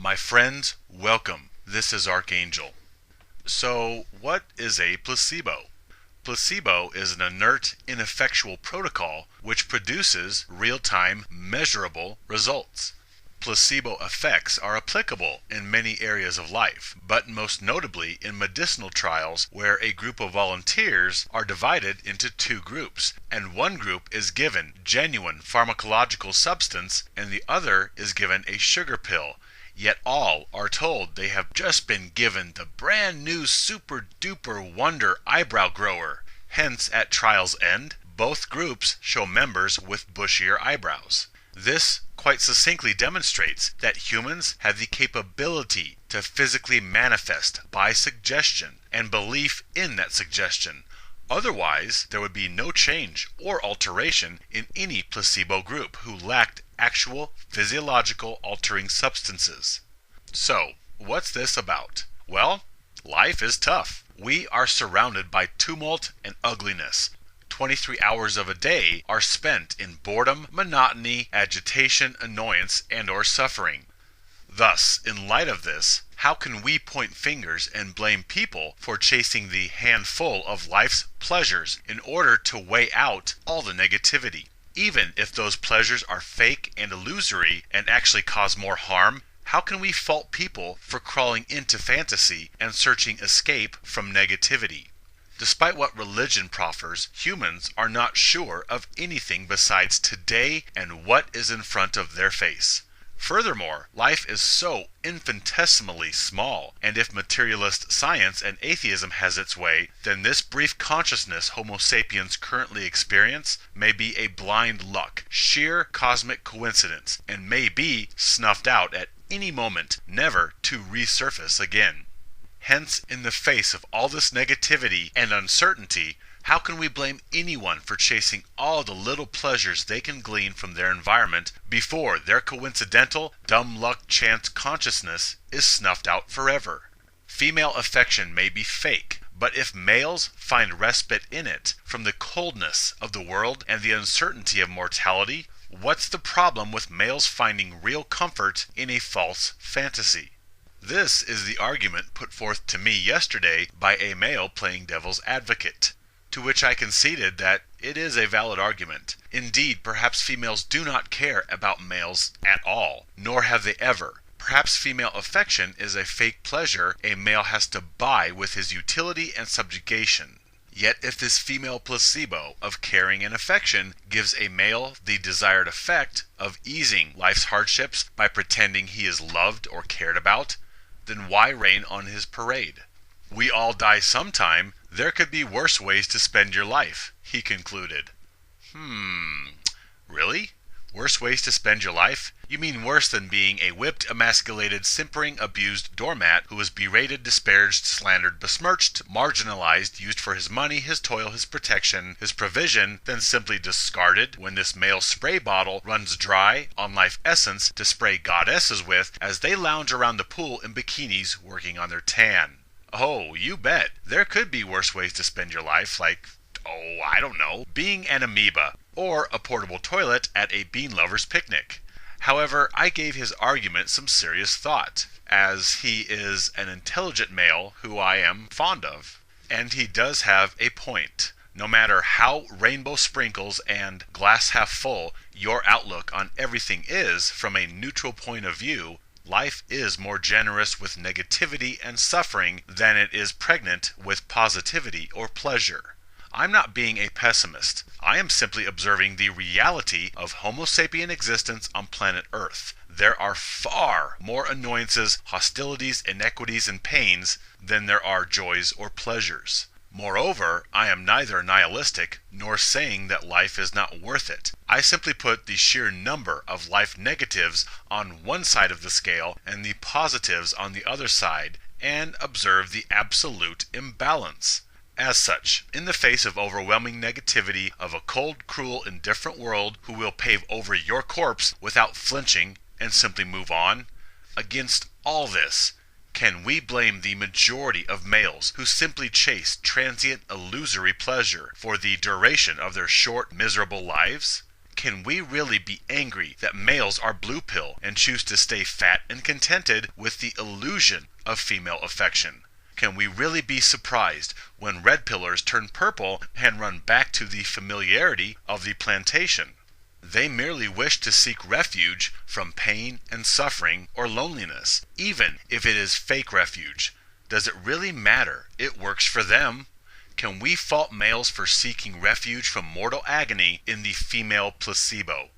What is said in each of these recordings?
My friends, welcome. This is Archangel. So, what is a placebo? Placebo is an inert, ineffectual protocol which produces real-time, measurable results. Placebo effects are applicable in many areas of life, but most notably in medicinal trials where a group of volunteers are divided into two groups, and one group is given genuine pharmacological substance and the other is given a sugar pill. Yet all are told they have just been given the brand new super duper wonder eyebrow grower. Hence, at trial's end, both groups show members with bushier eyebrows. This quite succinctly demonstrates that humans have the capability to physically manifest by suggestion and belief in that suggestion. Otherwise, there would be no change or alteration in any placebo group who lacked actual physiological altering substances. So, what's this about? Well, life is tough. We are surrounded by tumult and ugliness. 23 hours of a day are spent in boredom, monotony, agitation, annoyance, and/or suffering. Thus, in light of this, how can we point fingers and blame people for chasing the handful of life's pleasures in order to weigh out all the negativity? Even if those pleasures are fake and illusory and actually cause more harm, how can we fault people for crawling into fantasy and searching escape from negativity? Despite what religion proffers, humans are not sure of anything besides today and what is in front of their face. Furthermore, life is so infinitesimally small, and if materialist science and atheism has its way, then this brief consciousness Homo sapiens currently experience may be a blind luck, sheer cosmic coincidence, and may be snuffed out at any moment, never to resurface again. Hence, in the face of all this negativity and uncertainty, how can we blame anyone for chasing all the little pleasures they can glean from their environment before their coincidental, dumb luck chance consciousness is snuffed out forever? Female affection may be fake, but if males find respite in it from the coldness of the world and the uncertainty of mortality, what's the problem with males finding real comfort in a false fantasy? This is the argument put forth to me yesterday by a male playing devil's advocate, to which I conceded that it is a valid argument. Indeed, perhaps females do not care about males at all, nor have they ever. Perhaps female affection is a fake pleasure a male has to buy with his utility and subjugation. Yet if this female placebo of caring and affection gives a male the desired effect of easing life's hardships by pretending he is loved or cared about, then why rain on his parade? We all die sometime. There could be worse ways to spend your life, he concluded. Really? Worse ways to spend your life? You mean worse than being a whipped, emasculated, simpering, abused doormat who was berated, disparaged, slandered, besmirched, marginalized, used for his money, his toil, his protection, his provision, then simply discarded when this male spray bottle runs dry on life essence to spray goddesses with as they lounge around the pool in bikinis working on their tan? Oh, you bet. There could be worse ways to spend your life, like, I don't know, being an amoeba, or a portable toilet at a bean lover's picnic. However, I gave his argument some serious thought, as he is an intelligent male who I am fond of. And he does have a point. No matter how rainbow sprinkles and glass half full your outlook on everything is from a neutral point of view, life is more generous with negativity and suffering than it is pregnant with positivity or pleasure. I'm not being a pessimist. I am simply observing the reality of Homo sapien existence on planet Earth. There are far more annoyances, hostilities, inequities, and pains than there are joys or pleasures. Moreover, I am neither nihilistic nor saying that life is not worth it. I simply put the sheer number of life negatives on one side of the scale and the positives on the other side, and observe the absolute imbalance. As such, in the face of overwhelming negativity of a cold, cruel, indifferent world who will pave over your corpse without flinching and simply move on, against all this, can we blame the majority of males who simply chase transient, illusory pleasure for the duration of their short, miserable lives? Can we really be angry that males are blue pill and choose to stay fat and contented with the illusion of female affection? Can we really be surprised when red pillers turn purple and run back to the familiarity of the plantation? They merely wish to seek refuge from pain and suffering or loneliness, even if it is fake refuge. Does it really matter? It works for them. Can we fault males for seeking refuge from mortal agony in the female placebo?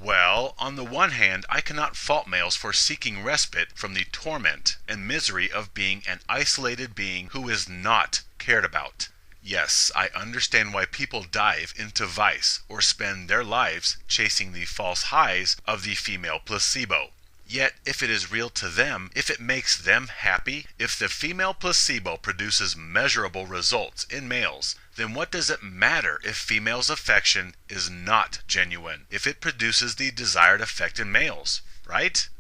Well, on the one hand, I cannot fault males for seeking respite from the torment and misery of being an isolated being who is not cared about. Yes, I understand why people dive into vice or spend their lives chasing the false highs of the female placebo. Yet, if it is real to them, if it makes them happy, if the female placebo produces measurable results in males, then what does it matter if females' affection is not genuine, if it produces the desired effect in males, right?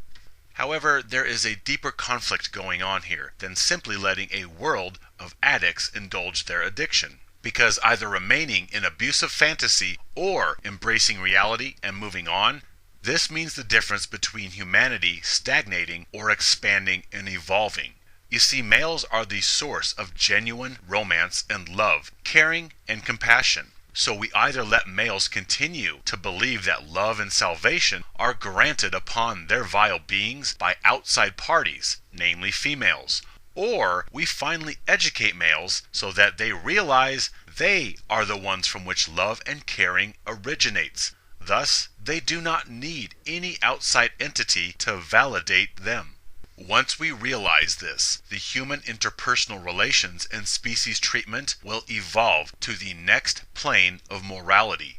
However, there is a deeper conflict going on here than simply letting a world of addicts indulge their addiction. Because either remaining in abusive fantasy or embracing reality and moving on, this means the difference between humanity stagnating or expanding and evolving. You see, males are the source of genuine romance and love, caring and compassion. So we either let males continue to believe that love and salvation are granted upon their vile beings by outside parties, namely females, or we finally educate males so that they realize they are the ones from which love and caring originates. Thus, they do not need any outside entity to validate them. Once we realize this, the human interpersonal relations and species treatment will evolve to the next plane of morality.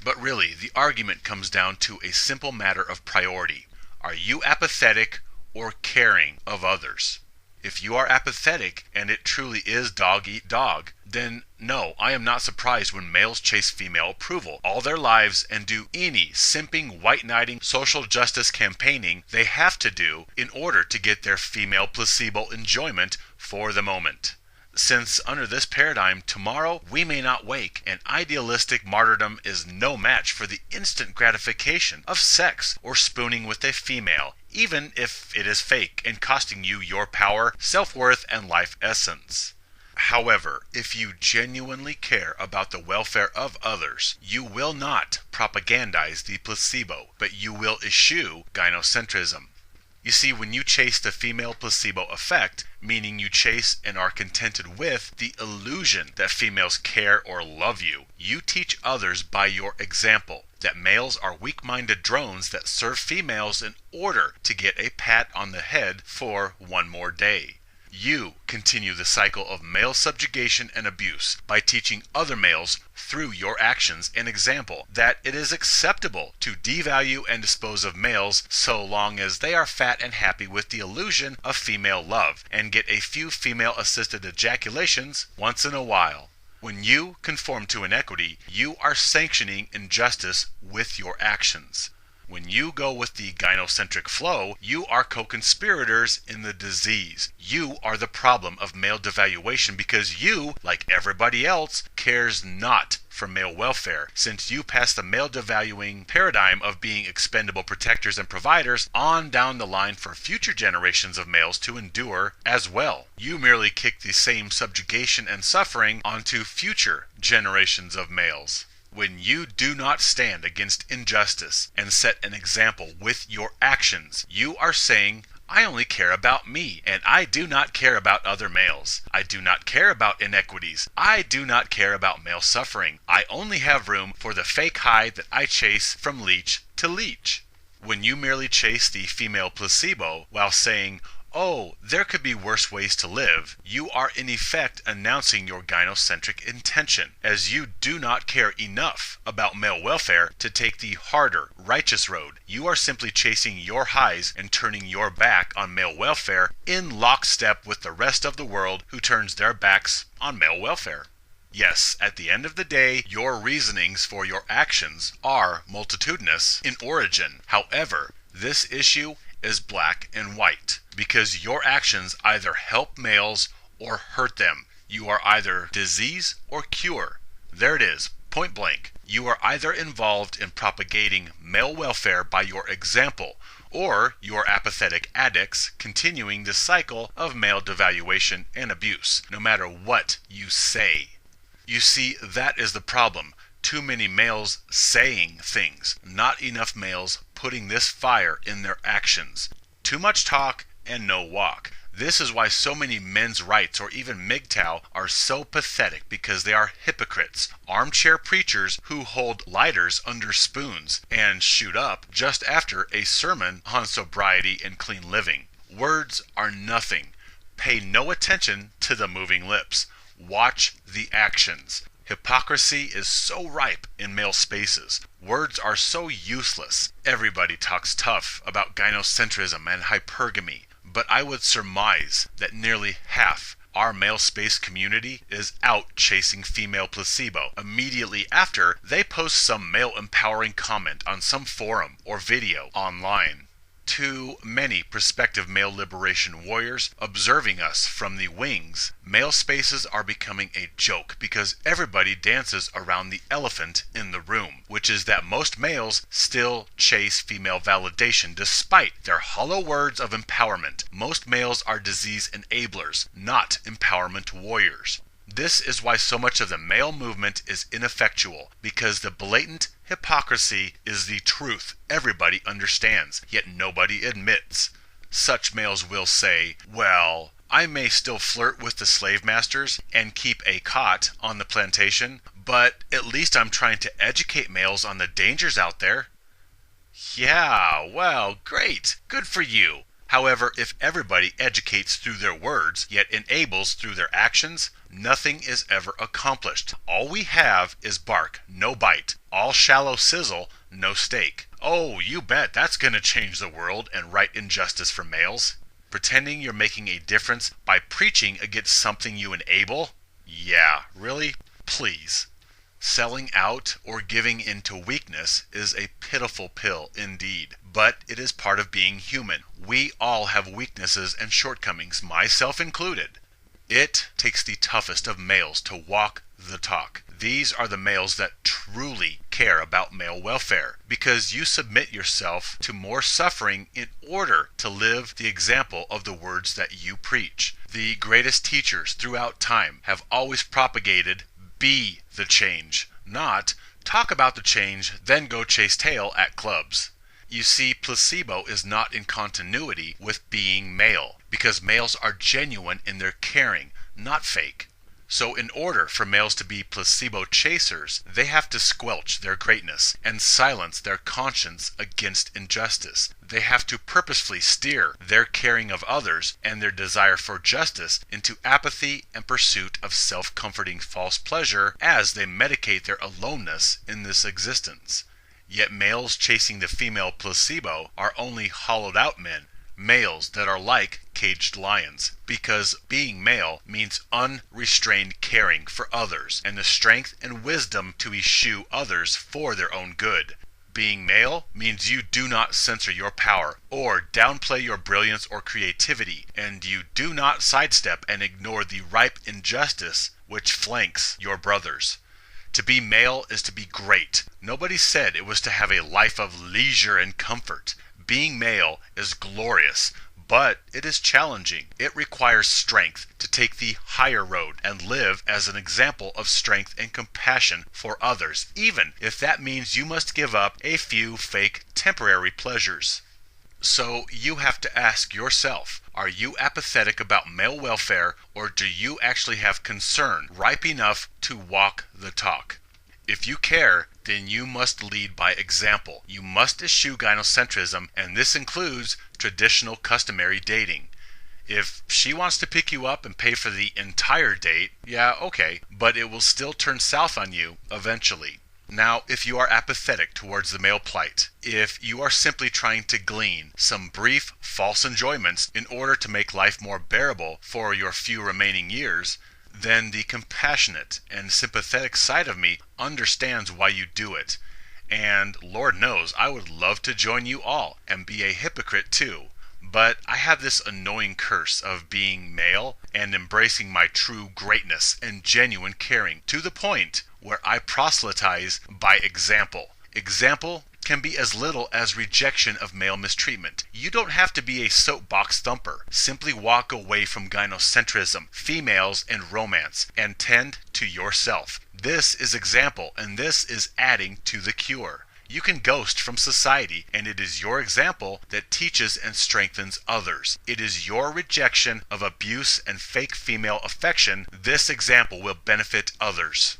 But really, the argument comes down to a simple matter of priority. Are you apathetic or caring of others? If you are apathetic, and it truly is dog eat dog, then no, I am not surprised when males chase female approval all their lives and do any simping, white-knighting, social justice campaigning they have to do in order to get their female placebo enjoyment for the moment. Since under this paradigm, tomorrow we may not wake, and idealistic martyrdom is no match for the instant gratification of sex or spooning with a female, even if it is fake and costing you your power, self-worth, and life essence. However, if you genuinely care about the welfare of others, you will not propagandize the placebo, but you will eschew gynocentrism. You see, when you chase the female placebo effect, meaning you chase and are contented with the illusion that females care or love you, you teach others by your example that males are weak-minded drones that serve females in order to get a pat on the head for one more day. You continue the cycle of male subjugation and abuse by teaching other males through your actions and example that it is acceptable to devalue and dispose of males so long as they are fat and happy with the illusion of female love and get a few female-assisted ejaculations once in a while. When you conform to inequity, you are sanctioning injustice with your actions. When you go with the gynocentric flow, you are co-conspirators in the disease. You are the problem of male devaluation because you, like everybody else, cares not for male welfare, since you pass the male devaluing paradigm of being expendable protectors and providers on down the line for future generations of males to endure as well. You merely kick the same subjugation and suffering onto future generations of males. When you do not stand against injustice and set an example with your actions, you are saying, I only care about me, and I do not care about other males. I do not care about inequities. I do not care about male suffering. I only have room for the fake high that I chase from leech to leech. When you merely chase the female placebo while saying, oh, there could be worse ways to live, you are in effect announcing your gynocentric intention, as you do not care enough about male welfare to take the harder, righteous road. You are simply chasing your highs and turning your back on male welfare in lockstep with the rest of the world who turns their backs on male welfare. Yes, at the end of the day, your reasonings for your actions are multitudinous in origin. However, this issue is black and white, because your actions either help males or hurt them. You are either disease or cure. There it is, Point blank, you are either involved in propagating male welfare by your example, or you are apathetic addicts continuing the cycle of male devaluation and abuse, no matter what you say. You see, that is the problem. Too many males saying things, not enough males putting this fire in their actions. Too much talk and no walk. This is why so many men's rights or even MGTOW are so pathetic, because they are hypocrites, armchair preachers who hold lighters under spoons and shoot up just after a sermon on sobriety and clean living. Words are nothing. Pay no attention to the moving lips. Watch the actions. Hypocrisy is so ripe in male spaces. Words are so useless. Everybody talks tough about gynocentrism and hypergamy, but I would surmise that nearly half our male space community is out chasing female placebo immediately after they post some male empowering comment on some forum or video online. Too many prospective male liberation warriors observing us from the wings. Male spaces are becoming a joke because everybody dances around the elephant in the room, which is that most males still chase female validation despite their hollow words of empowerment. Most males are disease enablers, not empowerment warriors. This is why so much of the male movement is ineffectual, because the blatant hypocrisy is the truth everybody understands, yet nobody admits. Such males will say, well, I may still flirt with the slave masters and keep a cot on the plantation, but at least I'm trying to educate males on the dangers out there. Yeah, well, great, good for you. However, if everybody educates through their words, yet enables through their actions, nothing is ever accomplished. All we have is bark, no bite. All shallow sizzle, no steak. Oh, you bet that's going to change the world and right injustice for males. Pretending you're making a difference by preaching against something you enable? Yeah, really? Please. Selling out or giving in to weakness is a pitiful pill indeed, but it is part of being human. We all have weaknesses and shortcomings, myself included. It takes the toughest of males to walk the talk. These are the males that truly care about male welfare, because you submit yourself to more suffering in order to live the example of the words that you preach. The greatest teachers throughout time have always propagated be the change, not talk about the change, then go chase tail at clubs. You see, placebo is not in continuity with being male, because males are genuine in their caring, not fake. So in order for males to be placebo chasers, they have to squelch their greatness and silence their conscience against injustice. They have to purposefully steer their caring of others and their desire for justice into apathy and pursuit of self-comforting false pleasure as they medicate their aloneness in this existence. Yet males chasing the female placebo are only hollowed out men, males that are like caged lions, because being male means unrestrained caring for others and the strength and wisdom to eschew others for their own good. Being male means you do not censor your power or downplay your brilliance or creativity, and you do not sidestep and ignore the ripe injustice which flanks your brothers. To be male is to be great. Nobody said it was to have a life of leisure and comfort. Being male is glorious, but it is challenging. It requires strength to take the higher road and live as an example of strength and compassion for others, even if that means you must give up a few fake temporary pleasures. So you have to ask yourself, are you apathetic about male welfare, or do you actually have concern ripe enough to walk the talk? If you care, then you must lead by example. You must eschew gynocentrism, and this includes traditional customary dating. If she wants to pick you up and pay for the entire date, yeah, okay, but it will still turn south on you eventually. Now, if you are apathetic towards the male plight, if you are simply trying to glean some brief false enjoyments in order to make life more bearable for your few remaining years, then the compassionate and sympathetic side of me understands why you do it. And Lord knows I would love to join you all and be a hypocrite too. but I have this annoying curse of being male and embracing my true greatness and genuine caring to the point where I proselytize by example. Example can be as little as rejection of male mistreatment. You don't have to be a soapbox thumper. Simply walk away from gynocentrism, females, and romance, and tend to yourself. This is example, and this is adding to the cure. You can ghost from society, and it is your example that teaches and strengthens others. It is your rejection of abuse and fake female affection. This example will benefit others.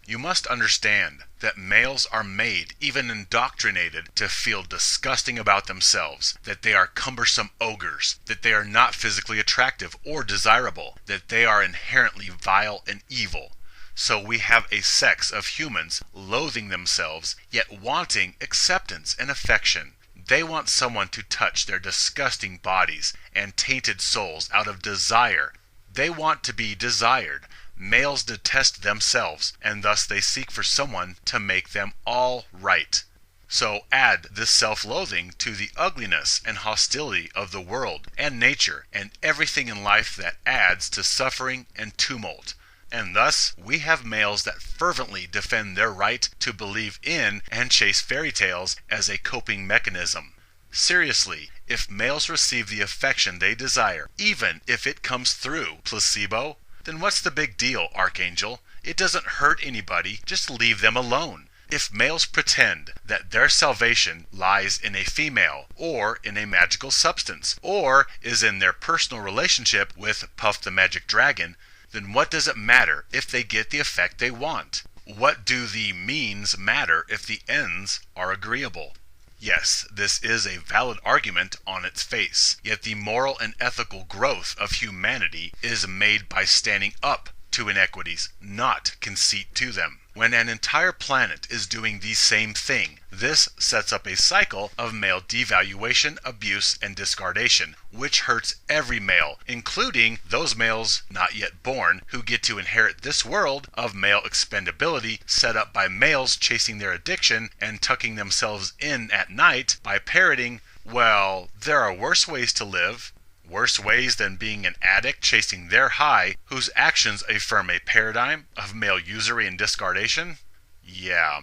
You must understand that males are made, even indoctrinated, to feel disgusting about themselves, that they are cumbersome ogres, that they are not physically attractive or desirable, that they are inherently vile and evil. So we have a sex of humans loathing themselves, yet wanting acceptance and affection. They want someone to touch their disgusting bodies and tainted souls out of desire. They want to be desired. Males detest themselves, and thus they seek for someone to make them all right. So add this self-loathing to the ugliness and hostility of the world and nature and everything in life that adds to suffering and tumult. And thus we have males that fervently defend their right to believe in and chase fairy tales as a coping mechanism. Seriously, if males receive the affection they desire, even if it comes through placebo, then what's the big deal, Archangel? It doesn't hurt anybody, just leave them alone. If males pretend that their salvation lies in a female, or in a magical substance, or is in their personal relationship with Puff the Magic Dragon, then what does it matter if they get the effect they want? What do the means matter if the ends are agreeable? Yes, this is a valid argument on its face, yet the moral and ethical growth of humanity is made by standing up to inequities, not concede to them. When an entire planet is doing the same thing, this sets up a cycle of male devaluation, abuse, and discardation, which hurts every male, including those males not yet born who get to inherit this world of male expendability set up by males chasing their addiction and tucking themselves in at night by parroting, "Well, there are worse ways to live." Worse ways than being an addict chasing their high, whose actions affirm a paradigm of male usury and discardation? Yeah.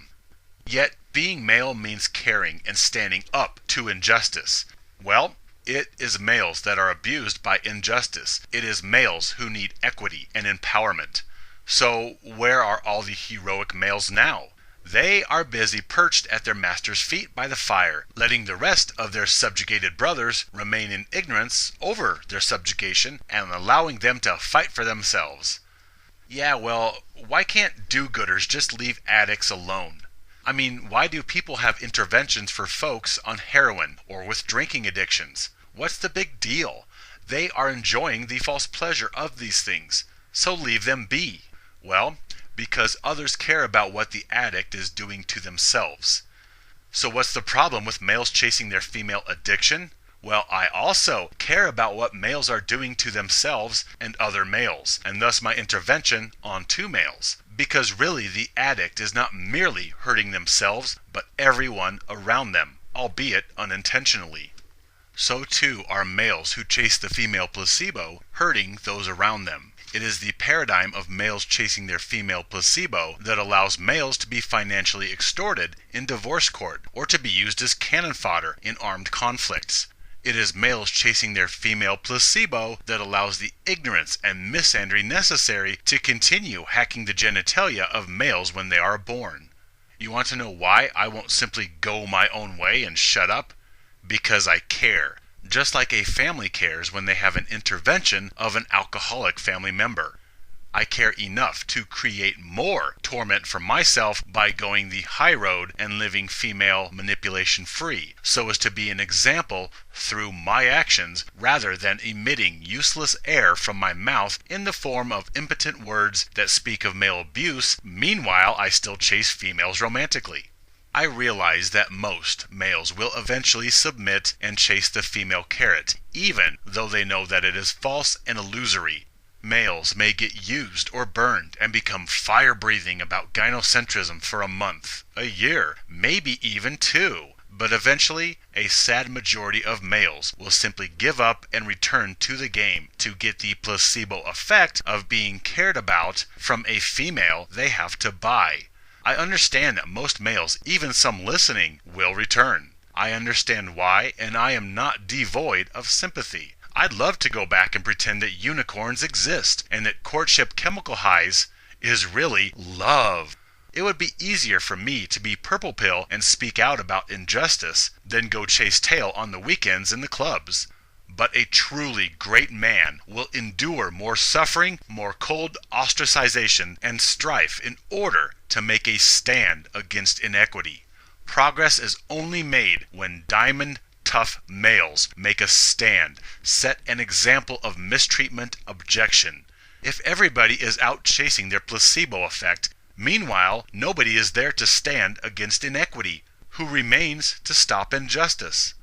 Yet being male means caring and standing up to injustice. Well, it is males that are abused by injustice. It is males who need equity and empowerment. So where are all the heroic males now? They are busy perched at their master's feet by the fire, letting the rest of their subjugated brothers remain in ignorance over their subjugation and allowing them to fight for themselves. Yeah, well, why can't do-gooders just leave addicts alone? I mean, why do people have interventions for folks on heroin or with drinking addictions? What's the big deal? They are enjoying the false pleasure of these things, so leave them be. Well, because others care about what the addict is doing to themselves. So what's the problem with males chasing their female addiction? Well, I also care about what males are doing to themselves and other males, and thus my intervention on two males. Because really the addict is not merely hurting themselves, but everyone around them, albeit unintentionally. So too are males who chase the female placebo hurting those around them. It is the paradigm of males chasing their female placebo that allows males to be financially extorted in divorce court or to be used as cannon fodder in armed conflicts. It is males chasing their female placebo that allows the ignorance and misandry necessary to continue hacking the genitalia of males when they are born. You want to know why I won't simply go my own way and shut up? Because I care. Just like a family cares when they have an intervention of an alcoholic family member. I care enough to create more torment for myself by going the high road and living female manipulation free, so as to be an example through my actions rather than emitting useless air from my mouth in the form of impotent words that speak of male abuse. Meanwhile, I still chase females romantically. I realize that most males will eventually submit and chase the female carrot, even though they know that it is false and illusory. Males may get used or burned and become fire-breathing about gynocentrism for a month, a year, maybe even 2. But eventually, a sad majority of males will simply give up and return to the game to get the placebo effect of being cared about from a female they have to buy. I understand that most males, even some listening, will return. I understand why, and I am not devoid of sympathy. I'd love to go back and pretend that unicorns exist and that courtship chemical highs is really love. It would be easier for me to be purple pill and speak out about injustice than go chase tail on the weekends in the clubs. But a truly great man will endure more suffering, more cold ostracization, and strife in order to make a stand against inequity. Progress is only made when diamond tough males make a stand, set an example of mistreatment, objection. If everybody is out chasing their placebo effect, meanwhile, nobody is there to stand against inequity. Who remains to stop injustice?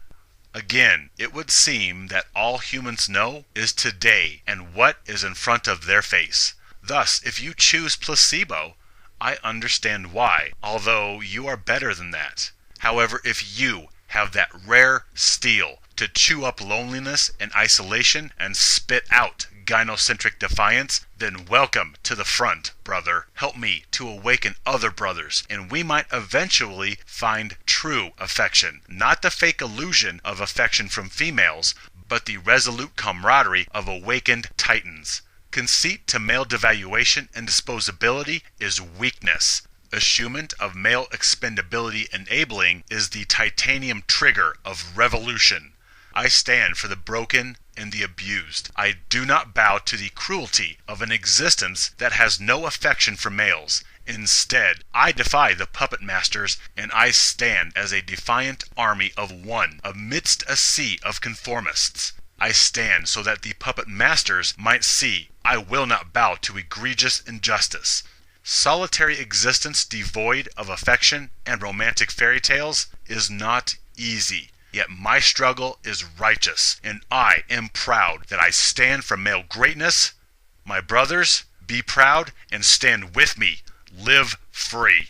Again, it would seem that all humans know is today and what is in front of their face. Thus, if you choose placebo, I understand why, although you are better than that. However, if you have that rare steel to chew up loneliness and isolation and spit out gynocentric defiance, then welcome to the front, brother. Help me to awaken other brothers, and we might eventually find true affection. Not the fake illusion of affection from females, but the resolute camaraderie of awakened titans. Conceit to male devaluation and disposability is weakness. Eschewment of male expendability enabling is the titanium trigger of revolution. I stand for the broken and the abused. I do not bow to the cruelty of an existence that has no affection for males. Instead, I defy the puppet masters, and I stand as a defiant army of one amidst a sea of conformists. I stand so that the puppet masters might see I will not bow to egregious injustice. Solitary existence devoid of affection and romantic fairy tales is not easy. Yet my struggle is righteous, and I am proud that I stand for male greatness. My brothers, be proud and stand with me. Live free.